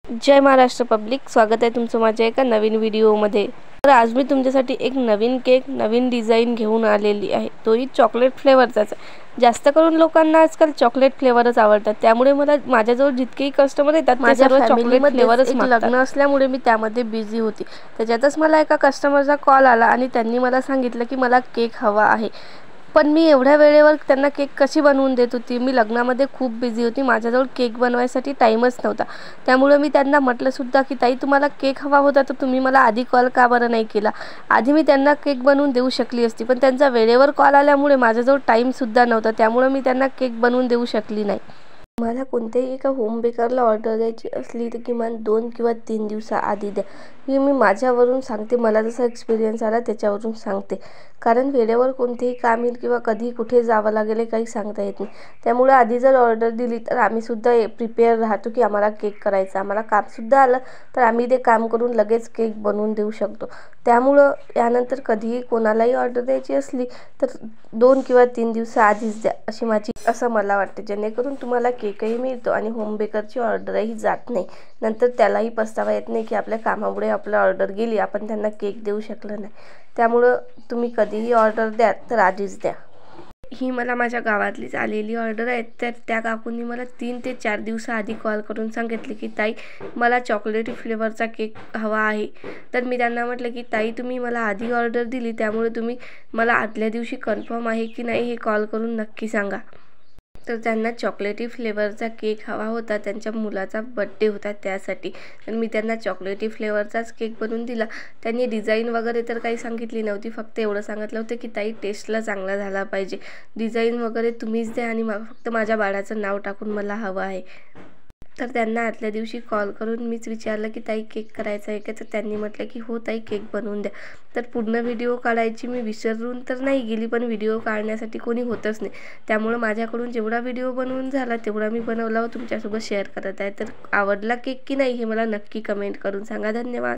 जय Maharashtra public, स्वागत आहे तुमचं माझ्या एका नवीन व्हिडिओमध्ये। तर आज मी तुमच्यासाठी एक नवीन केक, नवीन डिझाइन घेऊन आलेली आहे। तोही चॉकलेट फ्लेवरचाच आहे। जास्त करून लोकांना आजकाल चॉकलेट फ्लेवरच आवडतात, त्यामुळे मला माझ्याजवळ जितकेही कस्टमर येतात ते सर्व चॉकलेट फ्लेवरच मागतात। लग्न असल्यामुळे मी त्यामध्ये बिझी होती। त्याच्यातच मला एका कस्टमरचा कॉल आला आणि त्यांनी मला सांगितलं की मला केक हवा आहे। पण मी एवढ्या वेळेवर त्यांना केक कशी बनवून देत होती, मी लग्नामध्ये खूप बिझी होती, माझ्याजवळ केक बनवायसाठी टाईमच नव्हता। त्यामुळे मी त्यांना म्हटलं सुद्धा की ताई, तुम्हाला केक हवा होता तर तुम्ही मला आधी कॉल का बरं नाही केला। आधी मी त्यांना केक बनवून देऊ शकली असती, पण त्यांचा वेळेवर कॉल आल्यामुळे माझ्याजवळ टाईमसुद्धा नव्हता, त्यामुळे मी त्यांना केक बनवून देऊ शकली नाही। मला कोणत्याही एका होम बेकरला ऑर्डर द्यायची असली तर किमान 2 किंवा 3 दिवसाआधी द्या। मी माझ्यावरून सांगते, मला जसा एक्सपिरियन्स आला त्याच्यावरून सांगते। कारण वेळेवर कोणतेही काम येईल किंवा कधी कुठे जावं लागेल काही सांगता येत नाही। त्यामुळे आधी जर ऑर्डर दिली तर आम्हीसुद्धा प्रिपेअर राहतो की आम्हाला केक करायचा, आम्हाला कामसुद्धा आलं तर आम्ही ते काम करून लगेच केक बनवून देऊ शकतो। त्यामुळं यानंतर कधीही कोणालाही ऑर्डर द्यायची असली तर 2 किंवा 3 दिवसाआधीच द्या, असं मला वाटते। जेणेकरून तुम्हाला केकही मिळतो आणि होम बेकरची ऑर्डरही जात नाही। नंतर त्यालाही पस्तावा येत नाही की आपल्या कामामुळे आपलं ऑर्डर गेली, आपण त्यांना केक देऊ शकलो नाही। त्यामुळं तुम्ही कधीही ऑर्डर द्या तर आधीच द्या। ही मला माझ्या गावातलीच आलेली ऑर्डर आहे। तर त्या काकूंनी मला 3 ते 4 दिवसाआधी कॉल करून सांगितले की ताई, मला चॉकलेटी फ्लेवरचा केक हवा आहे। तर मी त्यांना म्हटलं की ताई, तुम्ही मला आधी ऑर्डर दिली, त्यामुळे तुम्ही मला आदल्या दिवशी कन्फर्म आहे की नाही हे कॉल करून नक्की सांगा। तर त्यांना चॉकलेटी फ्लेवरचा केक हवा होता, त्यांच्या मुलाचा बड्डे होता त्यासाठी। तर मी त्यांना चॉकलेटी फ्लेवरचाच केक बनवून दिला। त्यांनी डिझाईन वगैरे तर काही सांगितली नव्हती, फक्त एवढं सांगितलं होतं की ताई, टेस्टला चांगला झाला पाहिजे, डिझाईन वगैरे तुम्हीच द्या आणि फक्त माझ्या बाळाचं नाव टाकून मला हवं आहे। तर त्यांना आदल्या दिवशी कॉल करून मीच विचारलं की ताई, केक करायचा आहे का? तर त्यांनी म्हटलं की हो ताई, केक बनवून द्या। तर पूर्ण व्हिडिओ काढायची मी विसरून तर नाही गेली, पण व्हिडिओ काढण्यासाठी कोणी होतच नाही। त्यामुळे माझ्याकडून जेवढा व्हिडिओ बनवून झाला तेवढा मी बनवला व तुमच्यासोबत शेअर करत आहे। तर आवडला केक की नाही हे मला नक्की कमेंट करून सांगा। धन्यवाद।